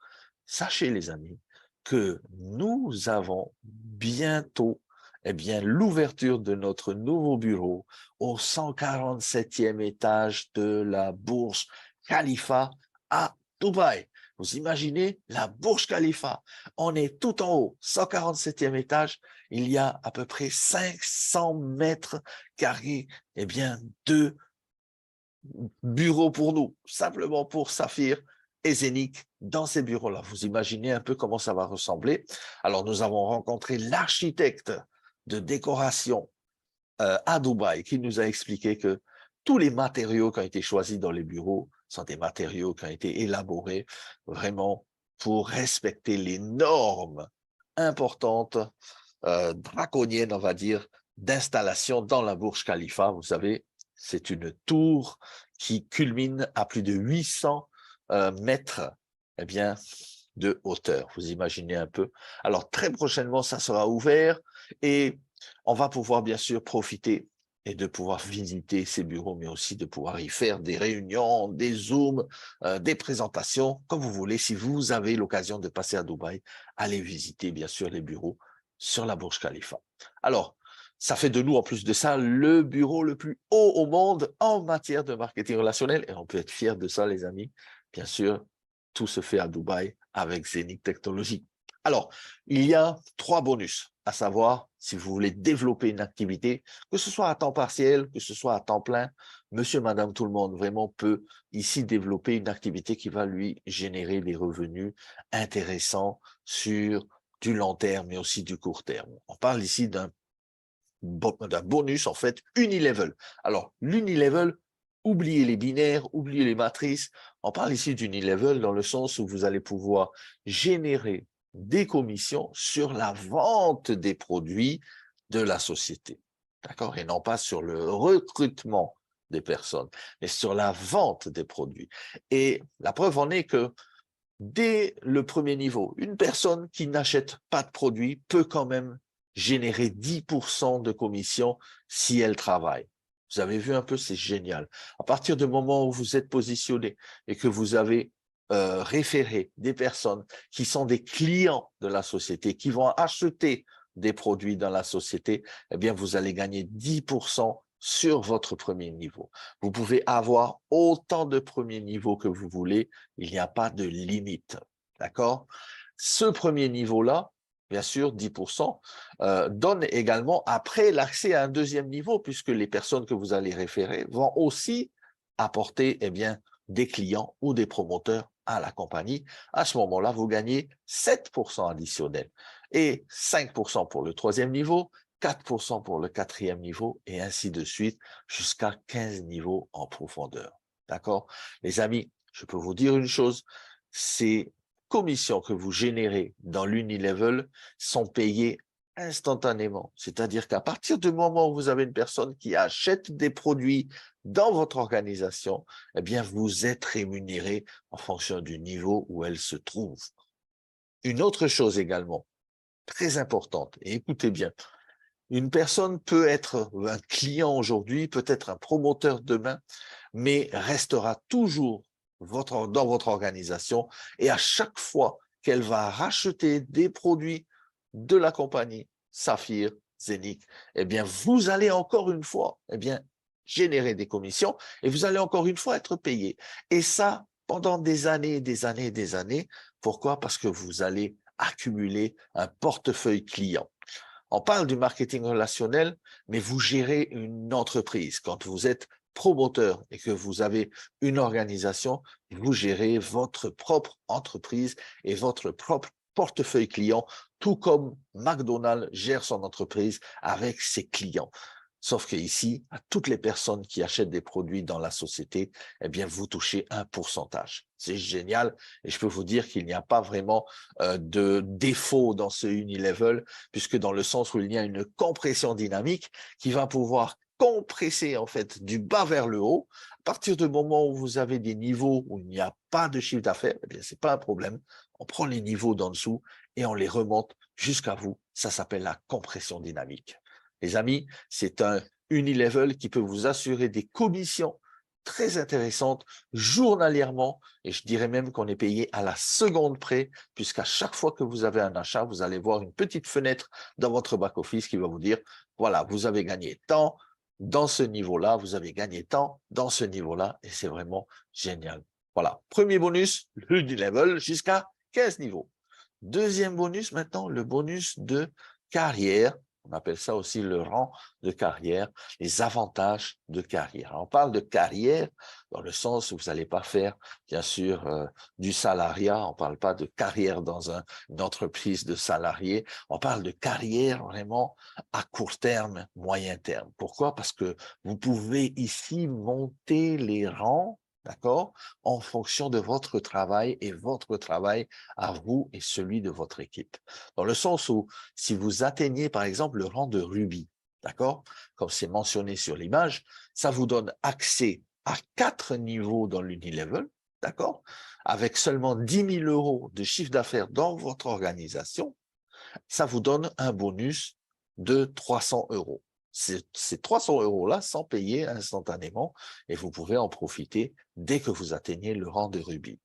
sachez les amis, que nous avons bientôt l'ouverture de notre nouveau bureau au 147e étage de la Burj Khalifa à Dubaï. Vous imaginez la Burj Khalifa, on est tout en haut, 147e étage, il y a à peu près 500 mètres carrés de bureaux pour nous, simplement pour Saphir et Zenic dans ces bureaux-là. Vous imaginez un peu comment ça va ressembler. Alors, nous avons rencontré l'architecte de décoration à Dubaï qui nous a expliqué que tous les matériaux qui ont été choisis dans les bureaux sont des matériaux qui ont été élaborés vraiment pour respecter les normes importantes, draconiennes, on va dire, d'installation dans la Burj Khalifa. Vous savez, c'est une tour qui culmine à plus de 800 mètres de hauteur. Vous imaginez un peu. Alors, très prochainement, ça sera ouvert et on va pouvoir bien sûr profiter et de pouvoir visiter ces bureaux, mais aussi de pouvoir y faire des réunions, des zooms, des présentations, comme vous voulez. Si vous avez l'occasion de passer à Dubaï, allez visiter bien sûr les bureaux sur la Burj Khalifa. Alors, ça fait de nous, en plus de ça, le bureau le plus haut au monde en matière de marketing relationnel. Et on peut être fier de ça, les amis. Bien sûr, tout se fait à Dubaï avec Zenic Technologies. Alors, il y a 3 bonus, à savoir, si vous voulez développer une activité, que ce soit à temps partiel, que ce soit à temps plein, monsieur, madame, tout le monde vraiment peut ici développer une activité qui va lui générer des revenus intéressants sur du long terme, mais aussi du court terme. On parle ici d'un bonus, en fait, unilevel. Alors, l'unilevel, oubliez les binaires, oubliez les matrices. On parle ici d'unilevel dans le sens où vous allez pouvoir générer des commissions sur la vente des produits de la société. D'accord? Et non pas sur le recrutement des personnes, mais sur la vente des produits. Et la preuve en est que dès le premier niveau, une personne qui n'achète pas de produit peut quand même générer 10% de commission si elle travaille. Vous avez vu un peu, c'est génial. À partir du moment où vous êtes positionné et que vous avez référé des personnes qui sont des clients de la société, qui vont acheter des produits dans la société, eh bien, vous allez gagner 10% sur votre premier niveau. Vous pouvez avoir autant de premiers niveaux que vous voulez, il n'y a pas de limite. D'accord? Ce premier niveau-là, bien sûr, 10%, donne également après l'accès à un deuxième niveau, puisque les personnes que vous allez référer vont aussi apporter des clients ou des promoteurs à la compagnie, à ce moment-là, vous gagnez 7% additionnel et 5% pour le troisième niveau, 4% pour le quatrième niveau et ainsi de suite jusqu'à 15 niveaux en profondeur. D'accord? Les amis, je peux vous dire une chose, ces commissions que vous générez dans l'Unilevel sont payées instantanément. C'est-à-dire qu'à partir du moment où vous avez une personne qui achète des produits dans votre organisation, eh bien, vous êtes rémunéré en fonction du niveau où elle se trouve. Une autre chose également, très importante, et écoutez bien, une personne peut être un client aujourd'hui, peut être un promoteur demain, mais restera toujours dans votre organisation et à chaque fois qu'elle va racheter des produits de la compagnie Saphir, Zenic, eh bien, vous allez encore une fois, eh bien, générer des commissions et vous allez encore une fois être payé. Et ça, pendant des années, des années, des années. Pourquoi? Parce que vous allez accumuler un portefeuille client. On parle du marketing relationnel, mais vous gérez une entreprise. Quand vous êtes promoteur et que vous avez une organisation, vous gérez votre propre entreprise et votre propre portefeuille client, tout comme McDonald's gère son entreprise avec ses clients. Sauf que ici, à toutes les personnes qui achètent des produits dans la société, eh bien, vous touchez un pourcentage. C'est génial et je peux vous dire qu'il n'y a pas vraiment de défaut dans ce Unilevel, puisque dans le sens où il y a une compression dynamique qui va pouvoir compresser en fait du bas vers le haut. À partir du moment où vous avez des niveaux où il n'y a pas de chiffre d'affaires, eh bien, c'est pas un problème. On prend les niveaux d'en dessous et on les remonte jusqu'à vous. Ça s'appelle la compression dynamique. Les amis, c'est un Unilevel qui peut vous assurer des commissions très intéressantes journalièrement et je dirais même qu'on est payé à la seconde près puisqu'à chaque fois que vous avez un achat, vous allez voir une petite fenêtre dans votre back-office qui va vous dire, voilà, vous avez gagné tant dans ce niveau-là, vous avez gagné tant dans ce niveau-là et c'est vraiment génial. Voilà, premier bonus, l'Unilevel jusqu'à 15 niveaux. Deuxième bonus maintenant, le bonus de carrière. On appelle ça aussi le rang de carrière, les avantages de carrière. On parle de carrière dans le sens où vous n'allez pas faire, bien sûr, du salariat. On ne parle pas de carrière dans une entreprise de salariés. On parle de carrière vraiment à court terme, moyen terme. Pourquoi? Parce que vous pouvez ici monter les rangs, d'accord, en fonction de votre travail et votre travail à vous et celui de votre équipe. Dans le sens où, si vous atteignez par exemple le rang de rubis, d'accord, comme c'est mentionné sur l'image, ça vous donne accès à 4 niveaux dans l'Unilevel, d'accord, avec seulement 10 000 € de chiffre d'affaires dans votre organisation, ça vous donne un bonus de 300 €. Ces 300 € sont payés instantanément et vous pouvez en profiter dès que vous atteignez le rang de rubis.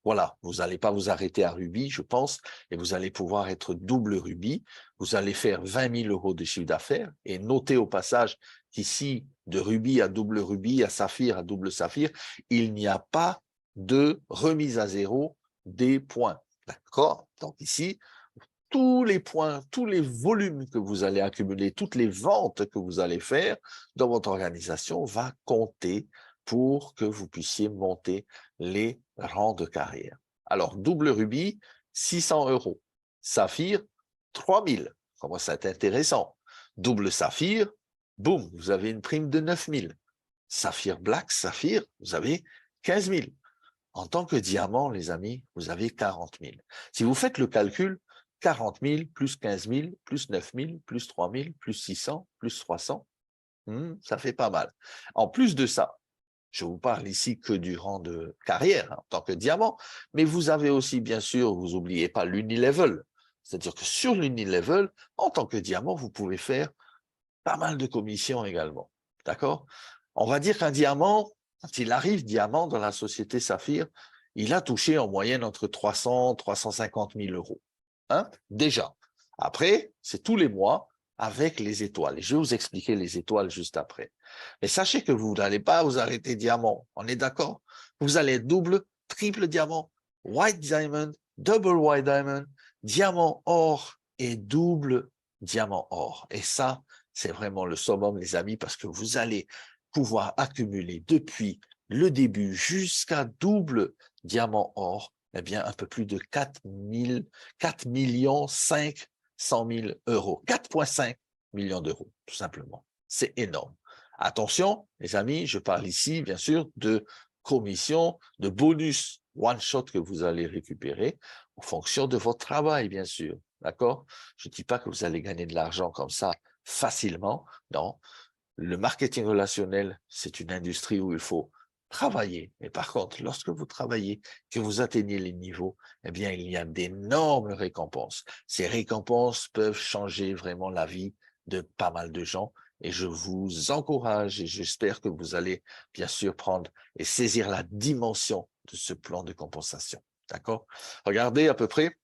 Voilà, vous n'allez pas vous arrêter à rubis, je pense, et vous allez pouvoir être double rubis. Vous allez faire 20 000 € de chiffre d'affaires et notez au passage qu'ici, de rubis à double rubis, à saphir à double saphir, il n'y a pas de remise à zéro des points. D'accord? Donc ici, tous les points, tous les volumes que vous allez accumuler, toutes les ventes que vous allez faire dans votre organisation va compter pour que vous puissiez monter les rangs de carrière. Alors, double rubis, 600 €. Saphir, 3000. Comment ça c'est intéressant. Double saphir, boum, vous avez une prime de 9000. Saphir black, saphir, vous avez 15 000. En tant que diamant, les amis, vous avez 40 000. Si vous faites le calcul, 40 000 plus 15 000 plus 9 000 plus 3 000 plus 600 plus 300, ça fait pas mal. En plus de ça, je vous parle ici que du rang de carrière en tant que diamant, mais vous avez aussi, bien sûr, vous n'oubliez pas l'Unilevel. C'est-à-dire que sur l'Unilevel, en tant que diamant, vous pouvez faire pas mal de commissions également. D'accord? On va dire qu'un diamant, quand il arrive diamant dans la société Saphir, il a touché en moyenne entre 300 350 000 €. Hein? Déjà. Après, c'est tous les mois avec les étoiles. Et je vais vous expliquer les étoiles juste après. Mais sachez que vous n'allez pas vous arrêter diamant. On est d'accord? Vous allez être double, triple diamant, white diamond, double white diamond, diamant or et double diamant or. Et ça, c'est vraiment le summum, les amis, parce que vous allez pouvoir accumuler depuis le début jusqu'à double diamant or, eh bien, un peu plus de 4 500 000 euros. 4,5 millions d'euros, tout simplement. C'est énorme. Attention, les amis, je parle ici, bien sûr, de commission, de bonus one-shot que vous allez récupérer en fonction de votre travail, bien sûr. D'accord? Je ne dis pas que vous allez gagner de l'argent comme ça facilement. Non. Le marketing relationnel, c'est une industrie où il faut travailler. Mais par contre, lorsque vous travaillez, que vous atteignez les niveaux, eh bien, il y a d'énormes récompenses. Ces récompenses peuvent changer vraiment la vie de pas mal de gens. Et je vous encourage et j'espère que vous allez bien sûr prendre et saisir la dimension de ce plan de compensation. D'accord? Regardez à peu près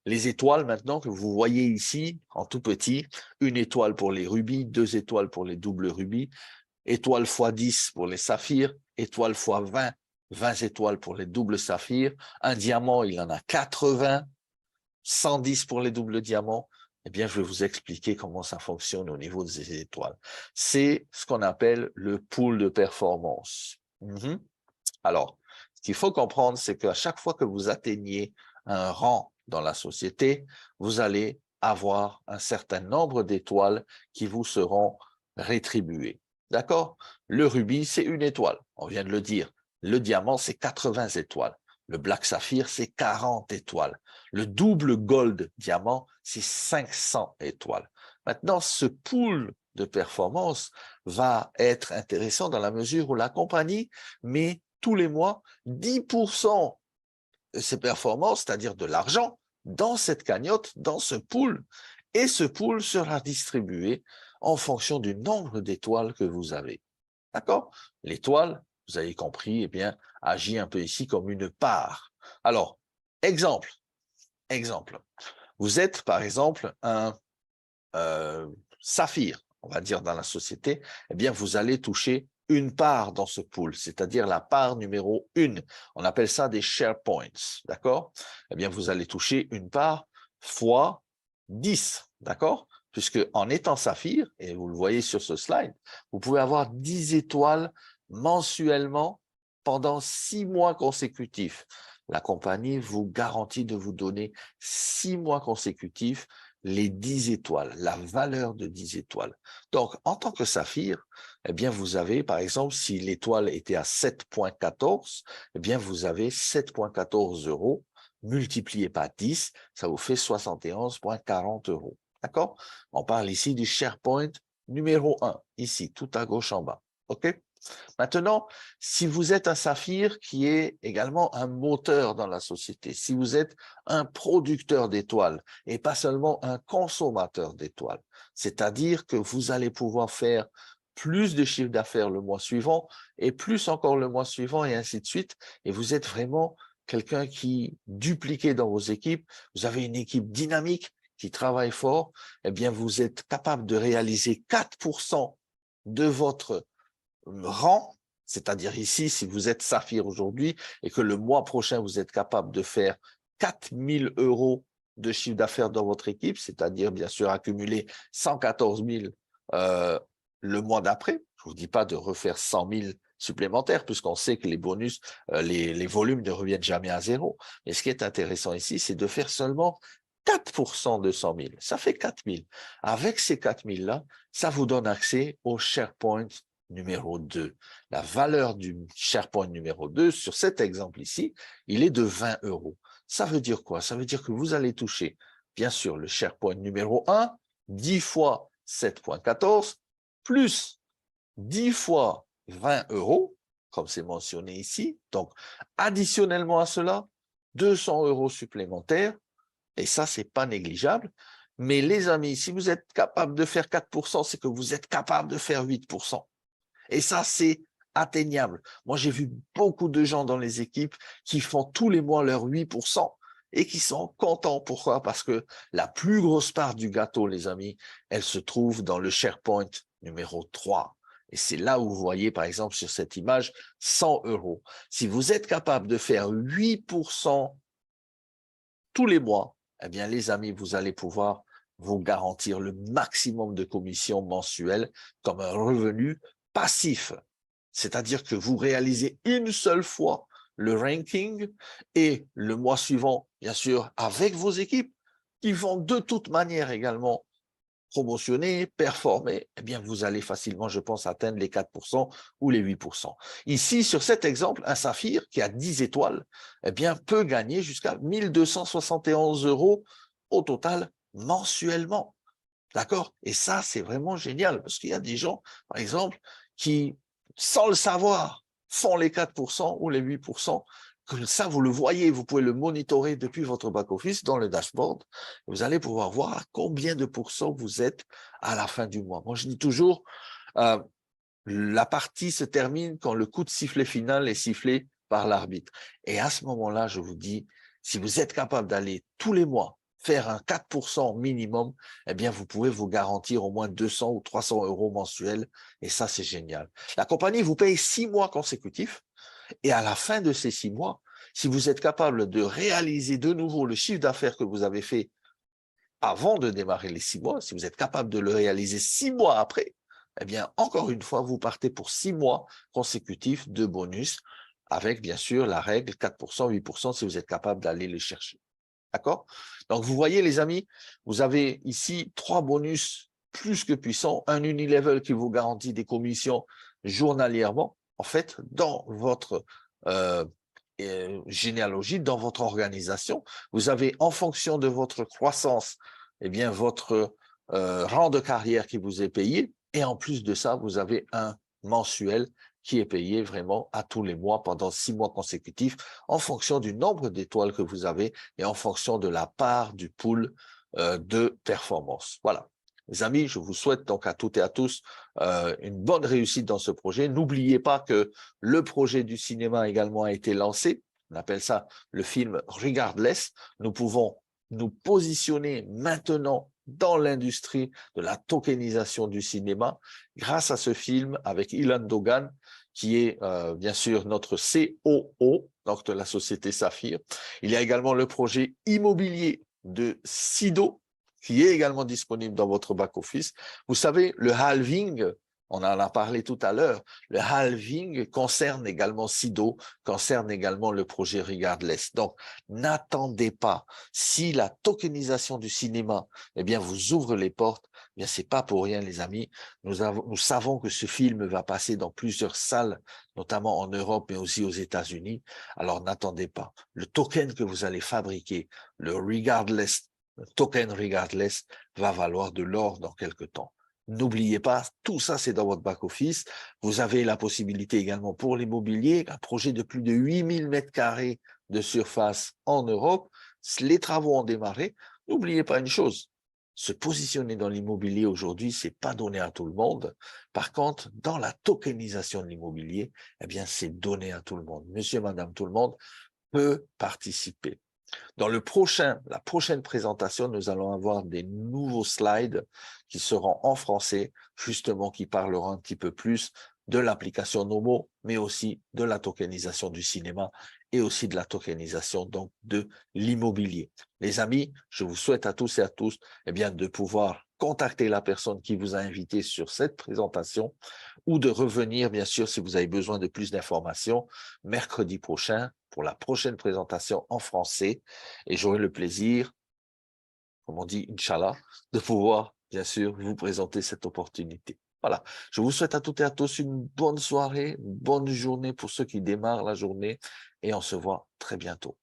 les étoiles maintenant que vous voyez ici en tout petit. Une étoile pour les rubis, 2 étoiles pour les doubles rubis, étoile x 10 pour les saphirs, étoile x 20, 20 étoiles pour les doubles saphirs. Un diamant, il en a 80, 110 pour les doubles diamants. Eh bien, je vais vous expliquer comment ça fonctionne au niveau des étoiles. C'est ce qu'on appelle le pool de performance. Alors, ce qu'il faut comprendre, c'est qu'à chaque fois que vous atteignez un rang dans la société, vous allez avoir un certain nombre d'étoiles qui vous seront rétribuées. D'accord? Le rubis, c'est 1 étoile, on vient de le dire. Le diamant, c'est 80 étoiles. Le black saphir, c'est 40 étoiles. Le double gold diamant, c'est 500 étoiles. Maintenant, ce pool de performance va être intéressant dans la mesure où la compagnie met tous les mois 10% de ses performances, c'est-à-dire de l'argent, dans cette cagnotte, dans ce pool. Et ce pool sera distribué en fonction du nombre d'étoiles que vous avez. D'accord? L'étoile, vous avez compris, eh bien, agit un peu ici comme une part. Alors, exemple. Vous êtes, par exemple, un saphir, on va dire, dans la société, eh bien, vous allez toucher une part dans ce pool, c'est-à-dire la part numéro 1. On appelle ça des share points, d'accord? Eh bien, vous allez toucher une part fois 10, d'accord? Puisque en étant saphir, et vous le voyez sur ce slide, vous pouvez avoir 10 étoiles mensuellement pendant 6 mois consécutifs. La compagnie vous garantit de vous donner 6 mois consécutifs les 10 étoiles, la valeur de 10 étoiles. Donc, en tant que saphir, eh bien, vous avez, par exemple, si l'étoile était à 7,14, eh bien, vous avez 7,14 euros multiplié par 10, ça vous fait 71,40 euros. D'accord? On parle ici du SharePoint numéro 1, ici, tout à gauche en bas. OK? Maintenant, si vous êtes un saphir qui est également un moteur dans la société, si vous êtes un producteur d'étoiles et pas seulement un consommateur d'étoiles, c'est-à-dire que vous allez pouvoir faire plus de chiffre d'affaires le mois suivant et plus encore le mois suivant et ainsi de suite, et vous êtes vraiment quelqu'un qui dupliqué dans vos équipes, vous avez une équipe dynamique qui travaille fort, eh bien vous êtes capable de réaliser 4% de votre rang, c'est-à-dire ici, si vous êtes saphir aujourd'hui et que le mois prochain, vous êtes capable de faire 4 000 euros de chiffre d'affaires dans votre équipe, c'est-à-dire bien sûr accumuler 114 000 le mois d'après. Je ne vous dis pas de refaire 100 000 supplémentaires puisqu'on sait que les bonus, les volumes ne reviennent jamais à zéro. Mais ce qui est intéressant ici, c'est de faire seulement 4% de 100 000. Ça fait 4 000. Avec ces 4 000-là, ça vous donne accès au SharePoint numéro 2. La valeur du SharePoint numéro 2, sur cet exemple ici, il est de 20 euros. Ça veut dire quoi? Ça veut dire que vous allez toucher, bien sûr, le SharePoint numéro 1, 10 fois 7,14, plus 10 fois 20 euros, comme c'est mentionné ici. Donc, additionnellement à cela, 200 euros supplémentaires, et ça, c'est pas négligeable. Mais les amis, si vous êtes capable de faire 4%, c'est que vous êtes capable de faire 8%. Et ça, c'est atteignable. Moi, j'ai vu beaucoup de gens dans les équipes qui font tous les mois leur 8% et qui sont contents. Pourquoi? Parce que la plus grosse part du gâteau, les amis, elle se trouve dans le SharePoint numéro 3. Et c'est là où vous voyez, par exemple, sur cette image, 100 euros. Si vous êtes capable de faire 8% tous les mois, eh bien, les amis, vous allez pouvoir vous garantir le maximum de commissions mensuelles comme un revenu passif. c'est-à-dire que vous réalisez une seule fois le ranking et le mois suivant, bien sûr, avec vos équipes qui vont de toute manière également promotionner, performer, eh bien, vous allez facilement, je pense, atteindre les 4% ou les 8%. Ici, sur cet exemple, un saphir qui a 10 étoiles, eh bien, peut gagner jusqu'à 1271 € au total mensuellement. D'accord? Et ça, c'est vraiment génial parce qu'il y a des gens, par exemple, qui, sans le savoir, font les 4% ou les 8%. Comme ça, vous le voyez, vous pouvez le monitorer depuis votre back-office dans le dashboard. Vous allez pouvoir voir à combien de pourcents vous êtes à la fin du mois. Moi, je dis toujours, euh, la partie se termine quand le coup de sifflet final est sifflé par l'arbitre. Et à ce moment-là, je vous dis, si vous êtes capable d'aller tous les mois faire un 4% minimum, eh bien, vous pouvez vous garantir au moins 200 ou 300 € mensuels. Et ça, c'est génial. La compagnie vous paye 6 mois consécutifs. Et à la fin de ces 6 mois, si vous êtes capable de réaliser de nouveau le chiffre d'affaires que vous avez fait avant de démarrer les 6 mois, si vous êtes capable de le réaliser 6 mois après, eh bien, encore une fois, vous partez pour 6 mois consécutifs de bonus avec, bien sûr, la règle 4%, 8% si vous êtes capable d'aller les chercher. D'accord? Donc, vous voyez, les amis, vous avez ici 3 bonus plus que puissants. Un Unilevel qui vous garantit des commissions journalièrement. En fait, dans votre généalogie, dans votre organisation, vous avez, en fonction de votre croissance, eh bien, votre rang de carrière qui vous est payé. Et en plus de ça, vous avez un mensuel qui est payé vraiment à tous les mois pendant 6 mois consécutifs en fonction du nombre d'étoiles que vous avez et en fonction de la part du pool de performance. Voilà. Les amis, je vous souhaite donc à toutes et à tous une bonne réussite dans ce projet. N'oubliez pas que le projet du cinéma également a été lancé. On appelle ça le film Regardless. Nous pouvons nous positionner maintenant dans l'industrie de la tokenisation du cinéma grâce à ce film avec Ilan Dogan, qui est bien sûr notre COO, donc de la société Saphir. Il y a également le projet immobilier de Sido, qui est également disponible dans votre back-office. Vous savez, le halving, on en a parlé tout à l'heure, le halving concerne également Sido, concerne également le projet Regardless. Donc, n'attendez pas. Si la tokenisation du cinéma, eh bien, vous ouvre les portes, eh bien, c'est pas pour rien, les amis. Nous savons que ce film va passer dans plusieurs salles, notamment en Europe, mais aussi aux États-Unis. Alors, n'attendez pas. Le token que vous allez fabriquer, le Regardless, le token Regardless, va valoir de l'or dans quelques temps. N'oubliez pas, tout ça, c'est dans votre back-office. Vous avez la possibilité également pour l'immobilier, un projet de plus de 8000 mètres carrés de surface en Europe. Les travaux ont démarré. N'oubliez pas une chose, se positionner dans l'immobilier aujourd'hui, c'est pas donné à tout le monde. Par contre, dans la tokenisation de l'immobilier, eh bien, c'est donné à tout le monde. Monsieur, madame, tout le monde peut participer. Dans la prochaine présentation, nous allons avoir des nouveaux slides qui seront en français, justement, qui parleront un petit peu plus de l'application Nomo, mais aussi de la tokenisation du cinéma et aussi de la tokenisation donc de l'immobilier. Les amis, je vous souhaite à tous et à tous eh bien, de pouvoir contacter la personne qui vous a invité sur cette présentation ou de revenir, bien sûr, si vous avez besoin de plus d'informations, mercredi prochain pour la prochaine présentation en français. Et j'aurai le plaisir, comme on dit, Inch'Allah, de pouvoir, bien sûr, vous présenter cette opportunité. Voilà. Je vous souhaite à toutes et à tous une bonne soirée, une bonne journée pour ceux qui démarrent la journée et on se voit très bientôt.